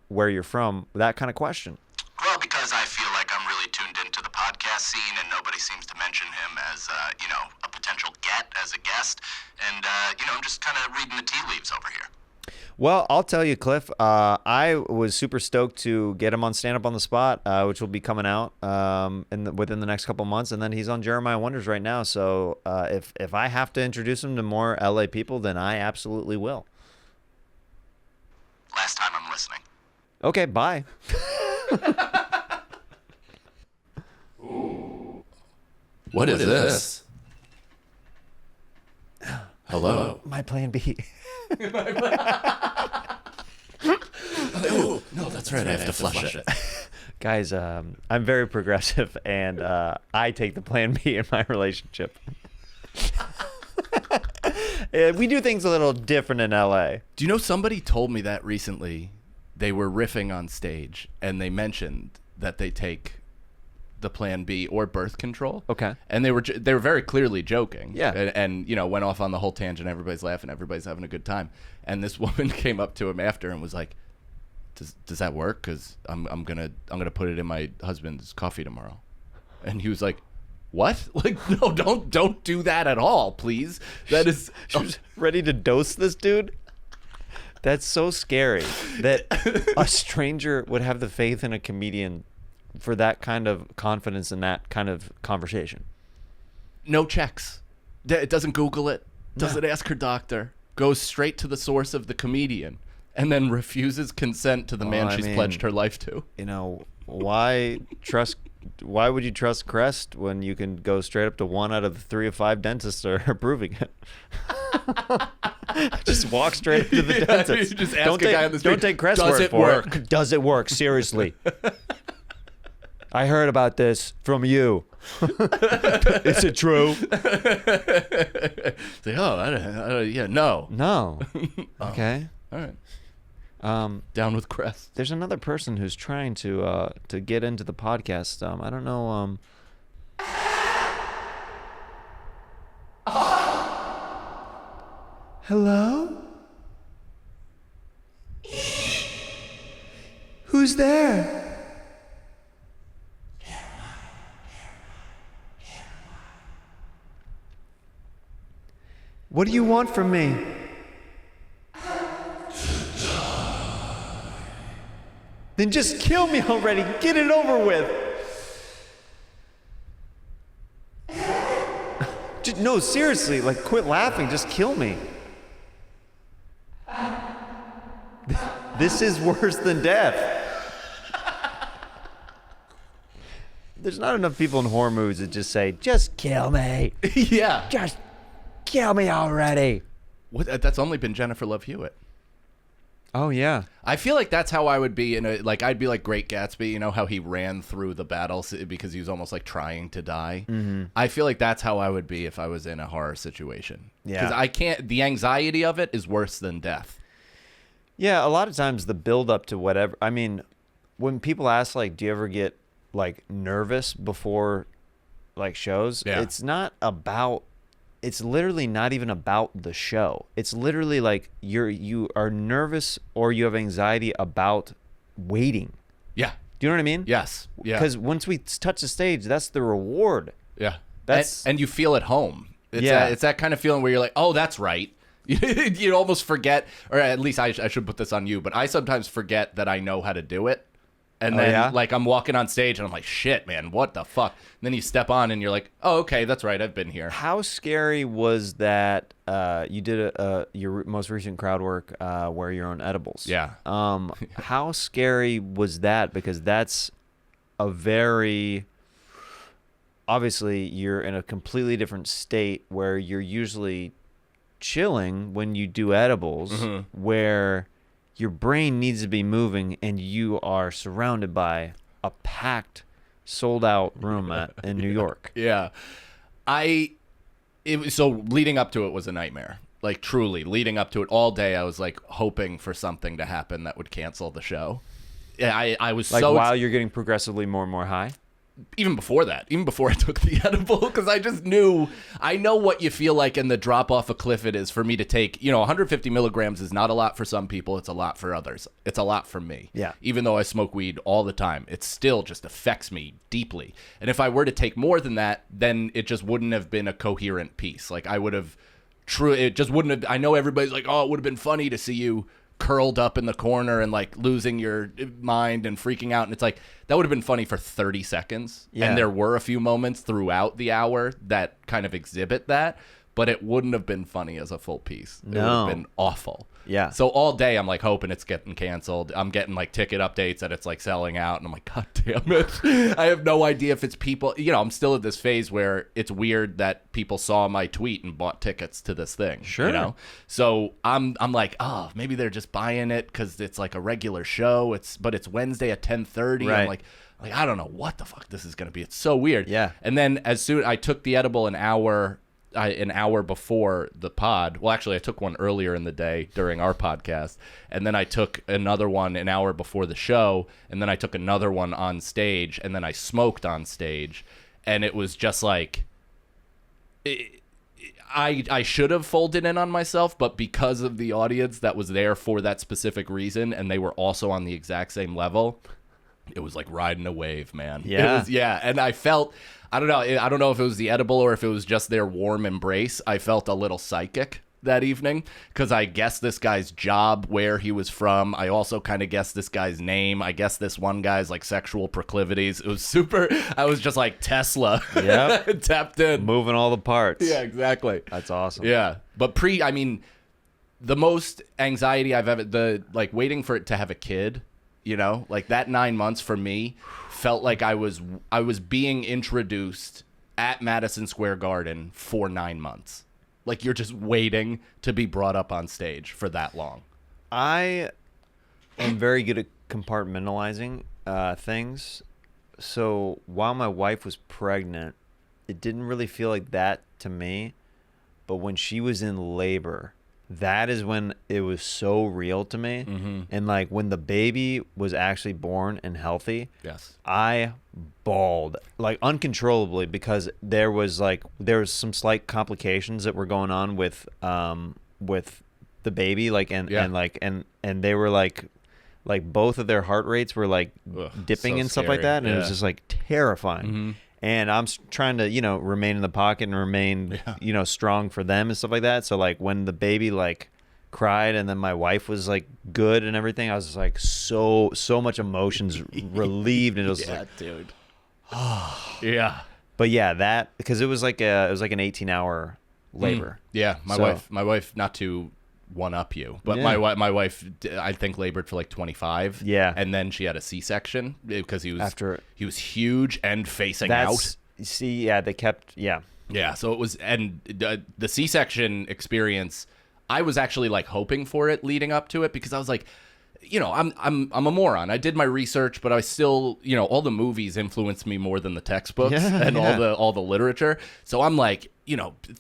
where you're from, that kind of question? Well, because I feel like I'm really tuned into the podcast scene, and nobody seems to mention him as, a potential as a guest. And, I'm just kind of reading the tea leaves over here. Well, I'll tell you, Cliff, I was super stoked to get him on Stand Up on the Spot, which will be coming out within the next couple months. And then he's on Jeremiah Wonders right now. So if I have to introduce him to more LA people, then I absolutely will. Last time I'm listening. Okay, bye. What is this? Hello. My plan B. Oh, no, that's right. I have to flush it. Guys, I'm very progressive, and I take the plan B in my relationship. We do things a little different in LA. Do you know somebody told me that recently? They were riffing on stage, and they mentioned that they take the plan B or birth control. Okay. And they were very clearly joking. Yeah. And went off on the whole tangent. Everybody's laughing. Everybody's having a good time. And this woman came up to him after and was like, "Does that work? Because I'm gonna put it in my husband's coffee tomorrow." And he was like, "What? Like, no, don't do that at all, please. That is." She was ready to dose this dude? That's so scary that a stranger would have the faith in a comedian for that kind of confidence in that kind of conversation. No checks. It doesn't Google it. Doesn't ask her doctor. Goes straight to the source of the comedian, and then refuses consent to the man she's pledged her life to. Why trust why would you trust Crest when you can go straight up to 1 out of the 3 of 5 dentists are approving it? Just walk straight up to the dentist. Just ask a guy on the street. Don't take Crest Does word it for work? it. Does it work? Seriously. I heard about this from you. Is it true? It's like, yeah, no. No. Okay. All right. Down with Crest. There's another person who's trying to get into the podcast. I don't know. Hello? Who's there? What do you want from me? Then just kill me already. Get it over with. No, seriously, like quit laughing. Just kill me. This is worse than death. There's not enough people in horror movies that just say, just kill me. Yeah. Just kill me already. What? That's only been Jennifer Love Hewitt. Oh, yeah. I feel like that's how I would be I'd be like Great Gatsby, you know, how he ran through the battles because he was almost like trying to die. Mm-hmm. I feel like that's how I would be if I was in a horror situation. Yeah. Because the anxiety of it is worse than death. Yeah, a lot of times the build up to whatever, I mean, when people ask, like, do you ever get, like, nervous before, like, shows? Yeah. It's literally not even about the show. It's literally like you are nervous or you have anxiety about waiting. Yeah. Do you know what I mean? Yes. Yeah. Because once we touch the stage, that's the reward. Yeah. That's and you feel at home. Yeah. It's that kind of feeling where you're like, oh, that's right. You almost forget, or at least I should put this on you, but I sometimes forget that I know how to do it. And then, like, I'm walking on stage, and I'm like, shit, man, what the fuck? And then you step on, and you're like, oh, okay, that's right, I've been here. How scary was that you did your most recent crowd work where you're on edibles? Yeah. How scary was that? Because that's a very... Obviously, you're in a completely different state where you're usually chilling when you do edibles, mm-hmm. where... your brain needs to be moving, and you are surrounded by a packed, sold-out room in New York. Yeah. So leading up to it was a nightmare. Like, truly, leading up to it all day, I was, like, hoping for something to happen that would cancel the show. Yeah, I was like, while you're getting progressively more and more high? Even before I took the edible, because I know what you feel like and the drop off a cliff it is for me to take. 150 milligrams is not a lot for some people. It's a lot for others. It's a lot for me. Yeah. Even though I smoke weed all the time, it still just affects me deeply. And if I were to take more than that, then it just wouldn't have been a coherent piece. Like, I would have it just wouldn't have. I know everybody's like, oh, it would have been funny to see you curled up in the corner and like losing your mind and freaking out, and it's like that would have been funny for 30 seconds. Yeah. And there were a few moments throughout the hour that kind of exhibit that, but it wouldn't have been funny as a full piece. It would have been awful. Yeah. So all day I'm like hoping it's getting canceled. I'm getting like ticket updates that it's like selling out, and I'm like, god damn it. I have no idea if it's people. I'm still at this phase where it's weird that people saw my tweet and bought tickets to this thing. Sure. So I'm like, oh, maybe they're just buying it because it's like a regular show. But it's Wednesday at 10:30. Right. I'm like I don't know what the fuck this is gonna be. It's so weird. Yeah. And then as soon I took the edible an hour before the pod. Well, actually, I took one earlier in the day during our podcast, and then I took another one an hour before the show, and then I took another one on stage, and then I smoked on stage, and it was just like I should have folded in on myself, but because of the audience that was there for that specific reason, and they were also on the exact same level, it was like riding a wave, man. Yeah. And I felt, I don't know if it was the edible or if it was just their warm embrace. I felt a little psychic that evening because I guessed this guy's job, where he was from. I also kind of guessed this guy's name. I guessed this one guy's like sexual proclivities. It was super. I was just like Tesla. Yep. Tapped in. Moving all the parts. Yeah, exactly. That's awesome. Yeah. But the most anxiety I've ever, waiting for it to have a kid You know, like that 9 months for me felt like I was being introduced at Madison Square Garden for 9 months. Like you're just waiting to be brought up on stage for that long. I am very good at compartmentalizing things. So while my wife was pregnant, it didn't really feel like that to me. But when she was in labor, that is when it was so real to me. Mm-hmm. And like when the baby was actually born and healthy, Yes, I bawled like uncontrollably because there was some slight complications that were going on with the baby, like and they were like both of their heart rates were like dipping so and stuff like scary. that, and it was Yeah. just like terrifying. Mm-hmm. And I'm trying to, remain in the pocket and remain, strong for them and stuff like that. So like when the baby like cried and then my wife was like good and everything, I was just like so much emotions relieved, and it was like, dude. Yeah. But yeah, that because it was like an 18-hour labor. Yeah, my wife, not to one up you, but Yeah. my wife, I think labored for like 25. Yeah. And then she had a C-section because he was huge and facing out. See, yeah, they kept, yeah. Yeah, so it was, and the C-section experience, I was actually like hoping for it leading up to it because I was like, I'm a moron. I did my research, but I still, all the movies influenced me more than the textbooks all the literature. So I'm like,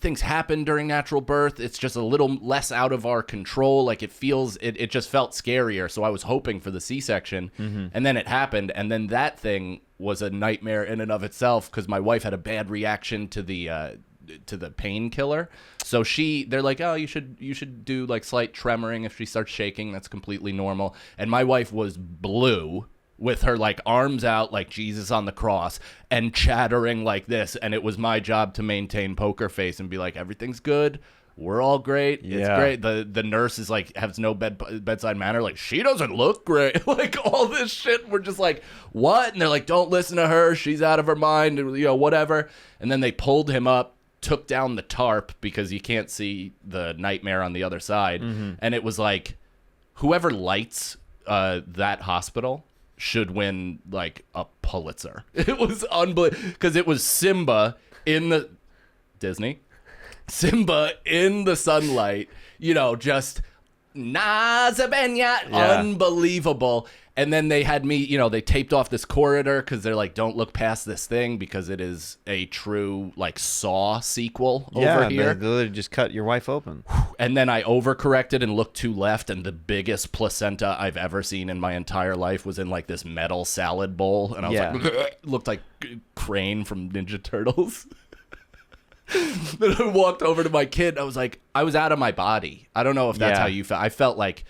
things happen during natural birth. It's just a little less out of our control. Like it just felt scarier. So I was hoping for the C-section, and then it happened, and then that thing was a nightmare in and of itself because my wife had a bad reaction to the painkiller. So they're like, oh, you should do like slight tremoring if she starts shaking. That's completely normal. And my wife was blue with her like arms out like Jesus on the cross and chattering like this. And it was my job to maintain poker face and be like, everything's good. We're all great. It's great. The nurse is like, has no bedside manner. Like, she doesn't look great. Like all this shit. We're just like, what? And they're like, don't listen to her. She's out of her mind. Whatever. And then they pulled him up, took down the tarp because you can't see the nightmare on the other side. Mm-hmm. And it was like, whoever lights that hospital should win like a Pulitzer. It was unbelievable because it was Simba in the sunlight, just Nazabenya, unbelievable. And then they had me, they taped off this corridor because they're like, don't look past this thing because it is a true like Saw sequel over here. They literally just cut your wife open. And then I overcorrected and looked to left, and the biggest placenta I've ever seen in my entire life was in like this metal salad bowl. And I was like, looked like Crane from Ninja Turtles. Then I walked over to my kid. And I was like, I was out of my body. I don't know if that's how you felt. I felt like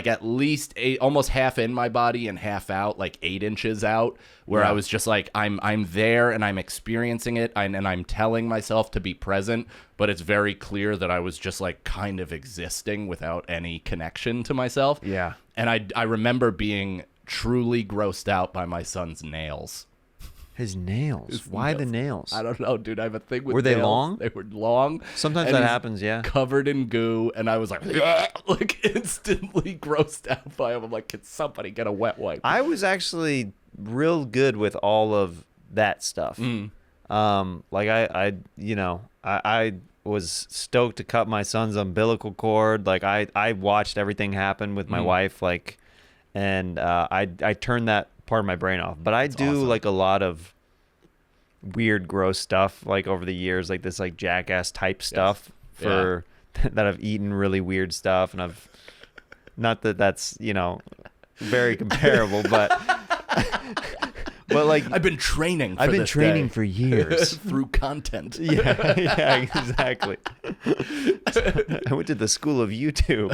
at least almost half in my body and half out, like 8 inches out, where I was just like, I'm there and I'm experiencing it and I'm telling myself to be present, but it's very clear that I was just like kind of existing without any connection to myself. Yeah. And I remember being truly grossed out by my son's nails. His nails. Why the nails? I don't know, dude. I have a thing with Were they nails. long? They were long. Sometimes and that he's happens, yeah. Covered in goo, and I was like, like instantly grossed out by him. I'm like, can somebody get a wet wipe? I was actually real good with all of that stuff. Like I was stoked to cut my son's umbilical cord. Like I watched everything happen with my wife. Like, and I turned that part of my brain off. But I do awesome. Like a lot of weird, gross stuff. Like over the years, like this like jackass type stuff for that I've eaten really weird stuff, and I've not that that's very comparable, but. But like I've been training for years through content. Yeah, exactly. I went to the school of YouTube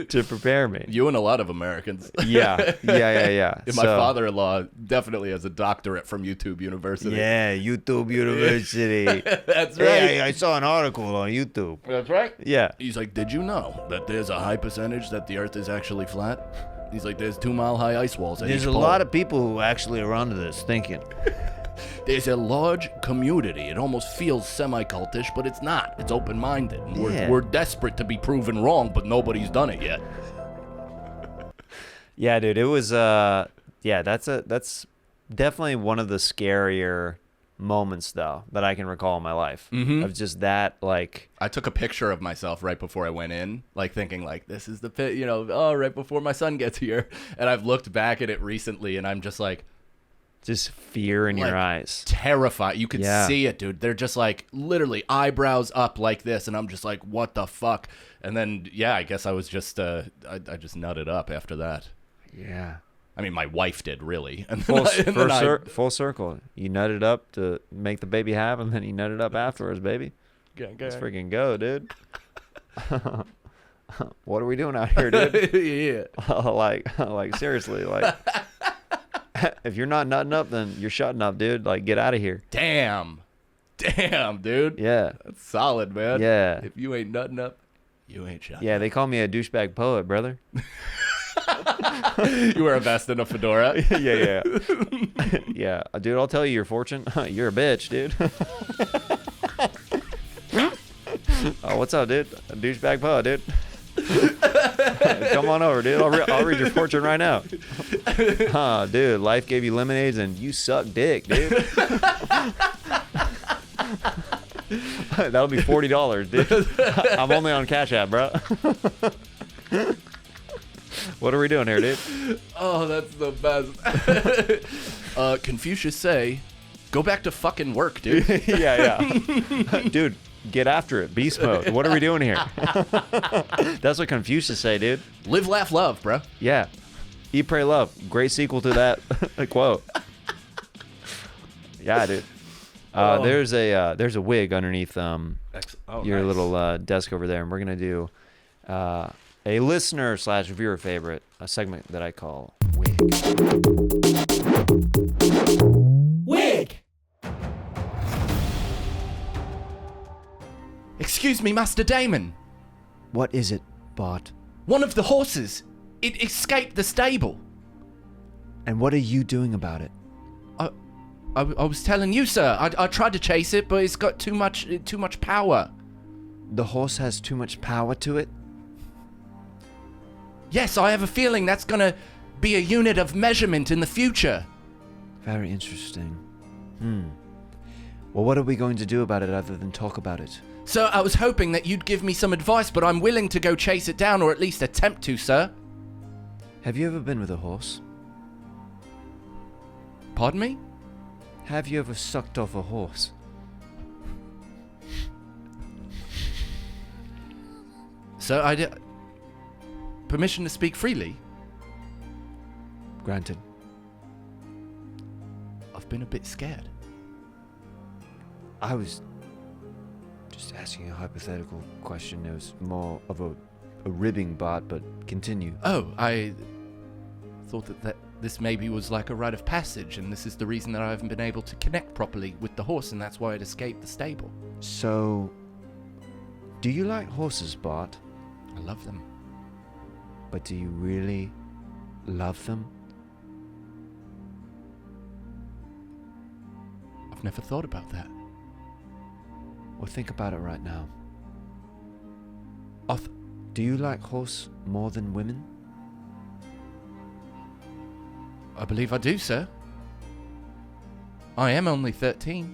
to prepare me. You and a lot of Americans. Yeah. My father-in-law definitely has a doctorate from YouTube University. Yeah, YouTube University. That's right. Yeah, I saw an article on YouTube. That's right. Yeah. He's like, did you know that there's a high percentage that the Earth is actually flat? He's like, there's 2-mile-high ice walls at There's each a pole. lot of people who actually are onto this thinking. There's a large community. It almost feels semi-cultish, but it's not. It's open-minded. And we're desperate to be proven wrong, but nobody's done it yet. Yeah, dude, it was that's definitely one of the scarier moments though that I can recall in my life of just that like I took a picture of myself right before I went in, like thinking like this is the pit, right before my son gets here. And I've looked back at it recently and I'm just like just fear in your eyes. Terrified. You could see it, dude. They're just like literally eyebrows up like this and I'm just like what the fuck? And then I guess I was just I just nutted up after that. Yeah. I mean, my wife did, really. And Full circle. You nutted up to make the baby have, and then you nutted up afterwards, baby. Let's freaking go, dude. What are we doing out here, dude? Yeah. like seriously, like if you're not nutting up, then you're shutting up, dude. Like, get out of here. Damn, dude. Yeah. That's solid, man. Yeah. If you ain't nutting up, you ain't shutting up. Yeah, they call me a douchebag poet, brother. You wear a vest and a fedora. Yeah. Yeah, dude, I'll tell you your fortune. You're a bitch, dude. Oh, what's up, dude? A douchebag poet, dude. Come on over, dude. I'll read your fortune right now. Dude, life gave you lemonades and you suck dick, dude. That'll be $40, dude. I'm only on Cash App, bro. What are we doing here, dude? Oh, that's the best. Confucius say, go back to fucking work, dude. Yeah. Dude, get after it. Beast mode. What are we doing here? That's what Confucius say, dude. Live, laugh, love, bro. Yeah. Eat, pray, love. Great sequel to that quote. Yeah, dude. There's a wig underneath your little desk over there, and we're gonna do a listener / viewer favorite, a segment that I call WIG. WIG! Excuse me, Master Damon. What is it, Bart? One of the horses. It escaped the stable. And what are you doing about it? I was telling you, sir. I tried to chase it, but it's got too much power. The horse has too much power to it? Yes, I have a feeling that's gonna be a unit of measurement in the future. Very interesting. Well, what are we going to do about it other than talk about it? Sir, I was hoping that you'd give me some advice, but I'm willing to go chase it down, or at least attempt to, sir. Have you ever been with a horse? Pardon me? Have you ever sucked off a horse? Sir, I did... Permission to speak freely? Granted. I've been a bit scared. I was just asking a hypothetical question. It was more of a ribbing bot, but continue. Oh, I thought that this maybe was like a rite of passage, and this is the reason that I haven't been able to connect properly with the horse, and that's why it escaped the stable. So, do you like horses, Bart? I love them. But do you really love them? I've never thought about that. Well, think about it right now. Do you like horse more than women? I believe I do, sir. I am only 13.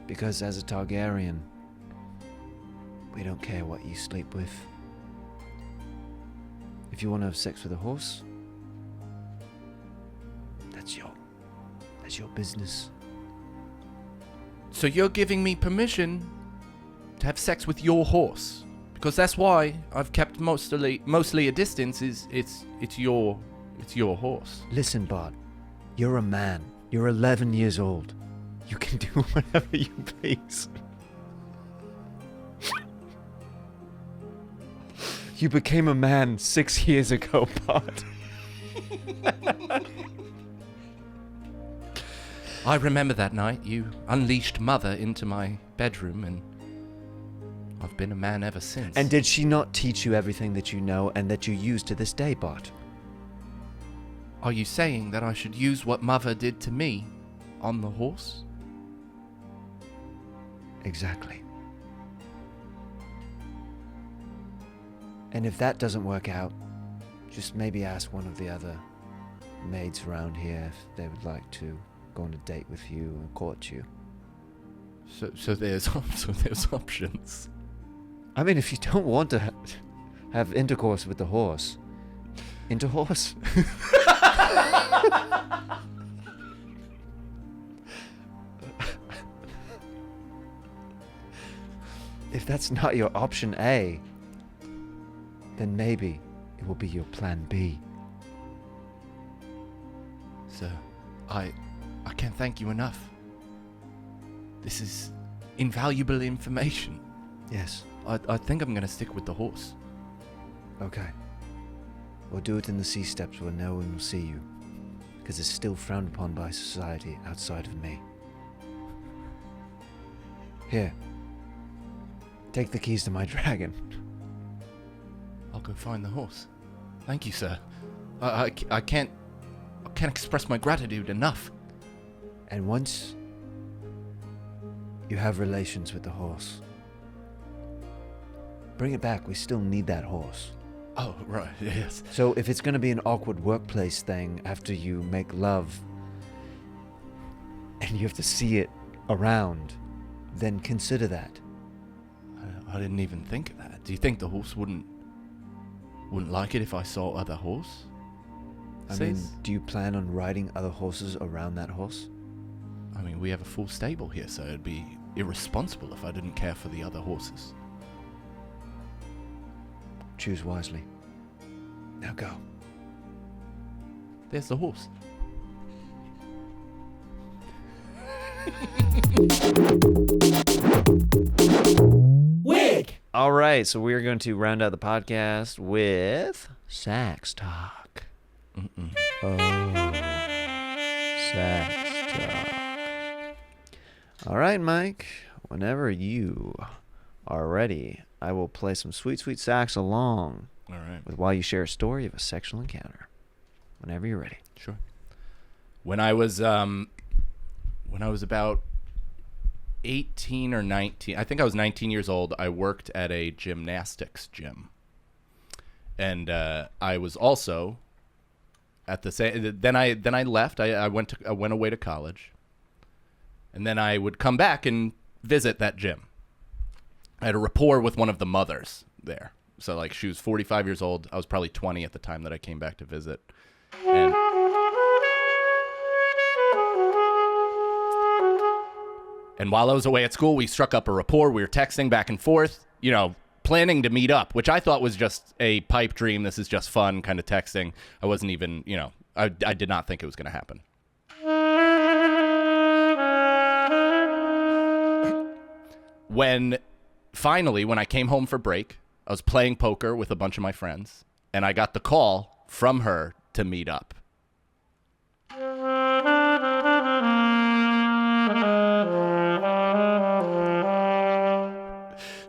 Because as a Targaryen, we don't care what you sleep with. If you want to have sex with a horse, that's your business. So you're giving me permission to have sex with your horse? Because that's why I've kept mostly a distance. It's your horse. Listen, Bart, you're a man. You're 11 years old. You can do whatever you please. You became a man 6 years ago, Bart. I remember that night you unleashed Mother into my bedroom, and I've been a man ever since. And did she not teach you everything that you know and that you use to this day, Bart? Are you saying that I should use what Mother did to me on the horse? Exactly. And if that doesn't work out, Just maybe ask one of the other maids around here if they would like to go on a date with you and court you. So there's options. I mean, if you don't want to have intercourse with the horse. Interhorse? If that's not your option A, then maybe it will be your plan B. Sir, I can't thank you enough. This is invaluable information. Yes. I think I'm going to stick with the horse. Okay. We'll do it in the sea steps where no one will see you, because it's still frowned upon by society outside of me. Here. Take the keys to my dragon. I'll go find the horse. Thank you, sir. I can't express my gratitude enough. And once you have relations with the horse, bring it back. We still need that horse. Oh, right, yes. So if it's going to be an awkward workplace thing after you make love and you have to see it around, then consider that. I didn't even think of that. Do you think the horse wouldn't like it if I saw other horse? I mean, do you plan on riding other horses around that horse? I mean, we have a full stable here, so it'd be irresponsible if I didn't care for the other horses. Choose wisely. Now go. There's the horse. WIG! All right, so we're going to round out the podcast with Sax Talk. Oh, Sax Talk. All right, Mike. Whenever you are ready, I will play some sweet, sweet sax along All right. with while you share a story of a sexual encounter. Whenever you're ready. Sure. When I was about 18 or 19, I think I was 19 years old, I worked at a gymnastics gym. And I was also at the same, then I left. I went away to college. And then I would come back and visit that gym. I had a rapport with one of the mothers there. So like she was 45 years old. I was probably 20 at the time that I came back to visit. And while I was away at school, we struck up a rapport. We were texting back and forth, planning to meet up, which I thought was just a pipe dream. This is just fun kind of texting. I wasn't even, I did not think it was going to happen. When I came home for break, I was playing poker with a bunch of my friends, and I got the call from her to meet up.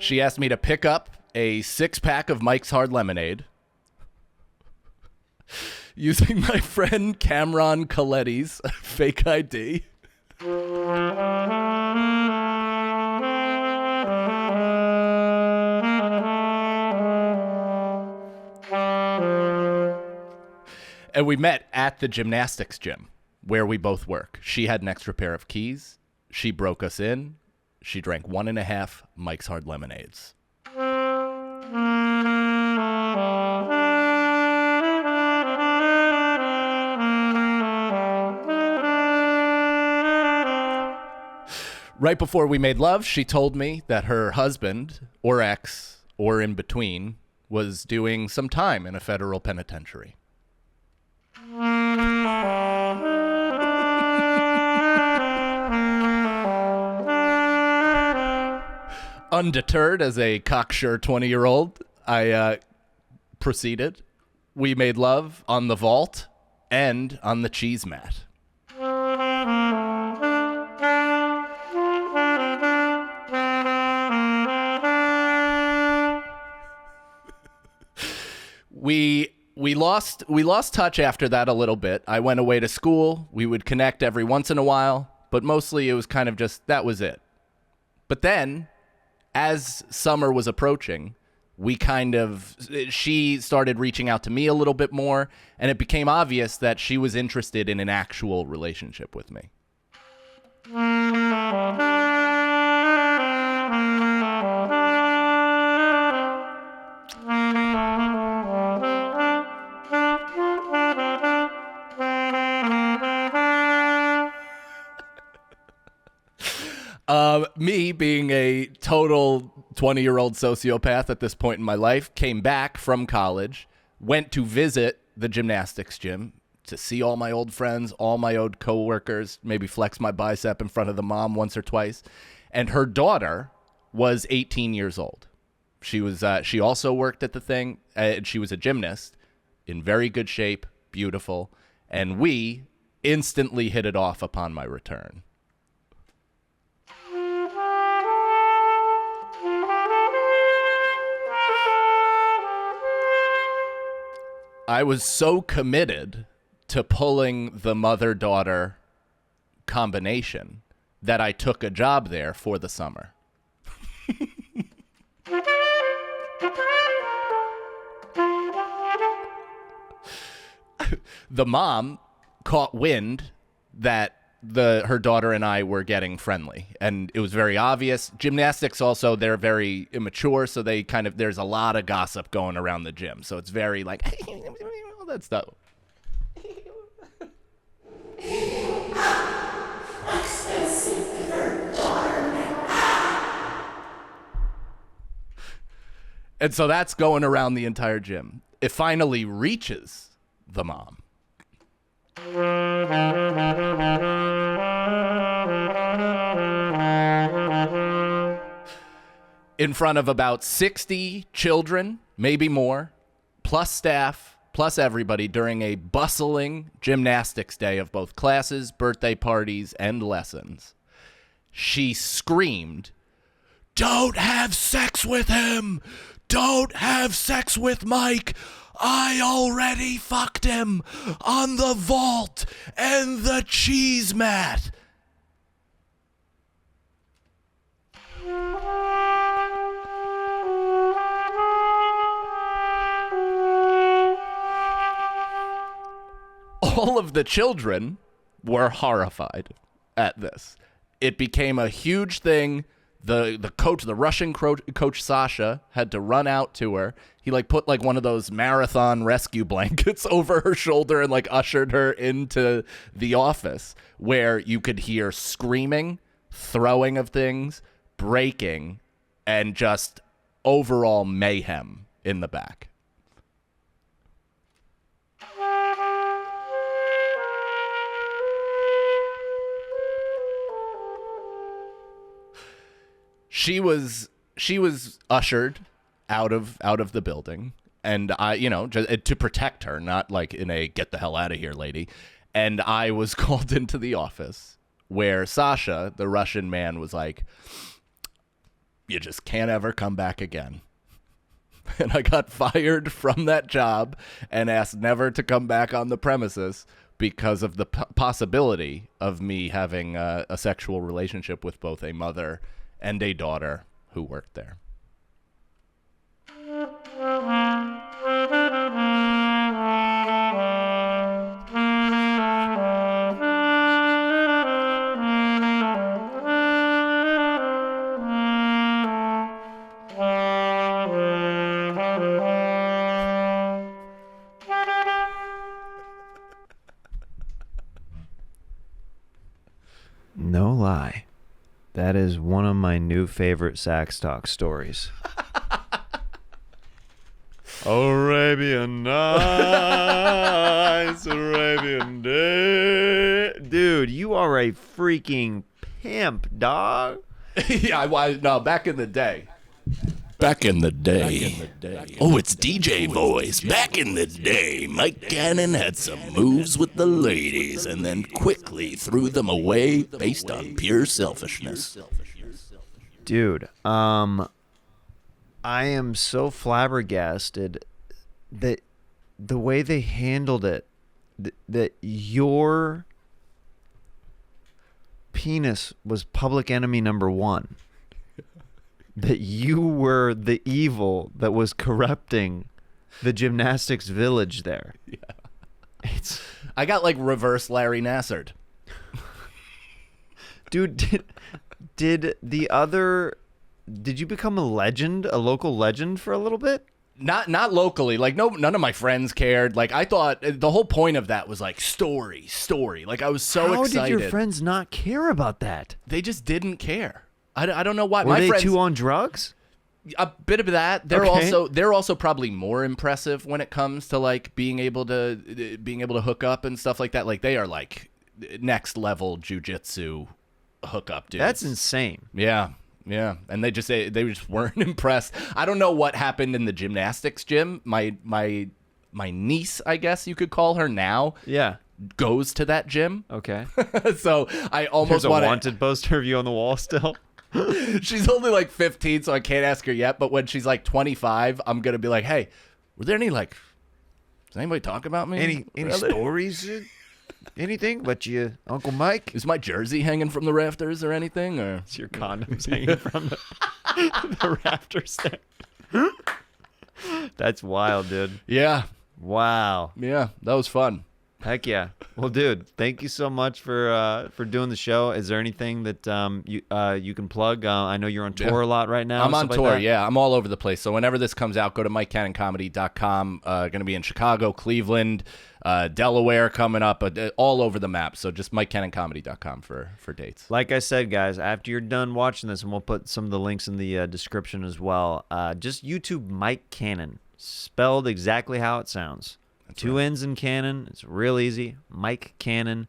She asked me to pick up a 6-pack of Mike's Hard Lemonade using my friend Cameron Coletti's fake ID. And we met at the gymnastics gym where we both work. She had an extra pair of keys. She broke us in. She drank 1.5 Mike's Hard Lemonades. Right before we made love, she told me that her husband, or ex, or in between, was doing some time in a federal penitentiary. Undeterred as a cocksure 20-year-old, I proceeded. We made love on the vault and on the cheese mat. We lost touch after that a little bit. I went away to school. We would connect every once in a while, but mostly it was kind of just that was it. But then, as summer was approaching, she started reaching out to me a little bit more, and it became obvious that she was interested in an actual relationship with me. Me being a total 20-year-old sociopath at this point in my life, came back from college, went to visit the gymnastics gym to see all my old friends, all my old coworkers, maybe flex my bicep in front of the mom once or twice. And her daughter was 18 years old. She also worked at the thing. She was a gymnast, in very good shape, beautiful. And we instantly hit it off upon my return. I was so committed to pulling the mother-daughter combination that I took a job there for the summer. The mom caught wind that her daughter and I were getting friendly, and it was very obvious. Gymnastics also, they're very immature, so there's a lot of gossip going around the gym, so it's very like all that stuff. And so that's going around the entire gym. It finally reaches the mom. In front of about 60 children, maybe more, plus staff, plus everybody, during a bustling gymnastics day of both classes, birthday parties, and lessons. She screamed, "Don't have sex with him! Don't have sex with Mike! I already fucked him on the vault and the cheese mat!" All of the children were horrified at this. It became a huge thing. The coach, the Russian coach Sasha, had to run out to her. He put one of those marathon rescue blankets over her shoulder and ushered her into the office, where you could hear screaming, throwing of things, breaking, and just overall mayhem in the back. She was ushered out of the building, and I, just to protect her, not in a get the hell out of here lady. And I was called into the office where Sasha, the Russian man, was like, "You just can't ever come back again." And I got fired from that job and asked never to come back on the premises because of the possibility of me having a sexual relationship with both a mother and a daughter who worked there. No lie. That is one of my new favorite Sax Talk stories. Arabian Nights, Arabian Day. Dude, you are a freaking pimp, dog. Yeah, no, back in the day. Back in the day. Oh, it's DJ voice. Back in the day, Mike Gannon had some moves with the ladies and then quickly threw them away based on pure selfishness. Dude, I am so flabbergasted that the way they handled it, that your penis was public enemy number one. that you were the evil that was corrupting the gymnastics village there. Yeah. I got like reverse Larry Nassard. Dude, did you become a legend, a local legend for a little bit? Not locally. Like none of my friends cared. Like I thought the whole point of that was like story. Like I was so excited. How did your friends not care about that? They just didn't care. I don't know why. Were my they friends, too on drugs? A bit of that. They're also probably more impressive when it comes to like being able to hook up and stuff like that. Like they are like next level jujitsu hookup dudes. That's insane. Yeah. Yeah, and they just weren't impressed. I don't know what happened in the gymnastics gym. My niece, I guess you could call her now. Yeah, goes to that gym. Okay. So I almost want a wanted poster of you on the wall still. She's only like 15, so I can't ask her yet. But when she's like 25, I'm gonna be like, hey, were there any like? Does anybody talk about me? Any stories? Anything but you, Uncle Mike? Is my jersey hanging from the rafters or anything? Or is your condoms hanging from the rafters there? That's wild, dude. Yeah. Wow. Yeah, that was fun. Heck yeah. Well, dude, thank you so much for doing the show. Is there anything that you can plug? I know you're on tour a lot right now. I'm on tour, yeah. I'm all over the place. So whenever this comes out, go to MikeCannonComedy.com. Going to be in Chicago, Cleveland, Delaware coming up, all over the map. So just MikeCannonComedy.com for dates. Like I said, guys, after you're done watching this, and we'll put some of the links in the description as well, just YouTube Mike Cannon, spelled exactly how it sounds. That's Two N's in Cannon. It's real easy. Mike Cannon,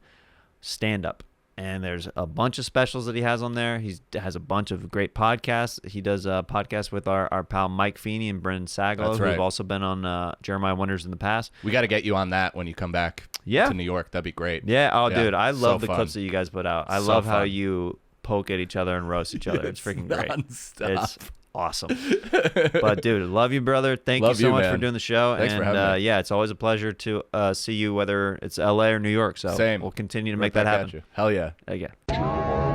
stand-up. And there's a bunch of specials that he has on there. He has a bunch of great podcasts. He does a podcast with our pal Mike Feeney and Brendan Sagalow, who've also been on Jeremiah Wonders in the past. We got to get you on that when you come back to New York. That'd be great. Yeah. Oh, dude, I love the clips that you guys put out. I love how you poke at each other and roast each other. It's freaking great. It's awesome. But dude, love you, brother. Thank you so much for doing the show. Thanks for having me. Yeah, it's always a pleasure to see you, whether it's LA or New York. So we'll continue to make that happen. Hell yeah. Yeah.